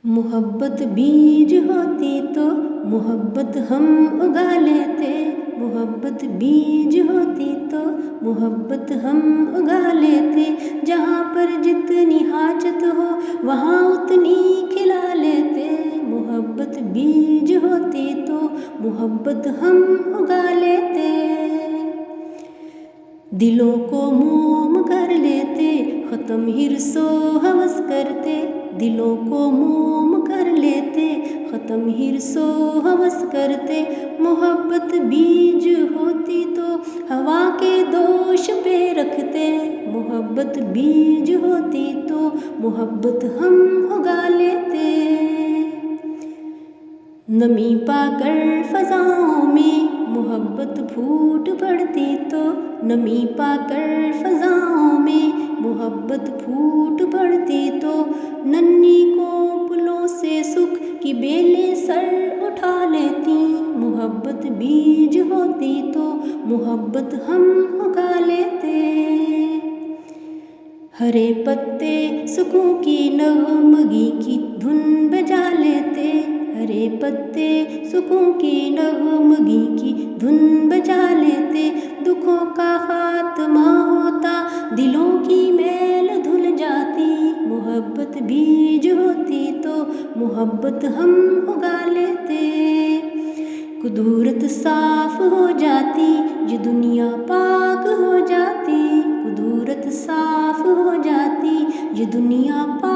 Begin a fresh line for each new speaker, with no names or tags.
मोहब्बत बीज होती तो मोहब्बत हम उगा लेते। मोहब्बत बीज होती तो मोहब्बत हम उगा लेते। जहाँ पर जितनी हाजत हो वहाँ उतनी खिला लेते। मोहब्बत बीज होती तो मोहब्बत हम उगा लेते। दिलों को मोम कर लेते, ख़त्म हिर्सो हवस करते। दिलों को मोम कर लेते, ख़त्म हिर्सो हवस करते। मोहब्बत बीज होती तो हवा के दोष पे रखते। मोहब्बत बीज होती तो मोहब्बत हम उगा लेते। नमी पाकर फ़ज़ाओं में मोहब्बत फूट पड़ती तो नमी पाकर फ़ज़ाओं में मोहब्बत फूट पड़ती तो नन्ही कोपलों से सुख की बेलें सर उठा लेती। मोहब्बत बीज होती तो मोहब्बत हम उगा लेते। हरे पत्ते सुखों की नगमगी की धुन बजा लेते। हरे पत्ते सुखों की नगमगी की धुन बजा लेते। दुखों का खात्मा होता, दिलों की मैल धुल जाती। मोहब्बत बीज होती तो मोहब्बत हम उगा लेते। कुदूरत साफ हो जाती, ये दुनिया पाक हो जाती। कुदूरत साफ हो जाती, ये दुनिया पाक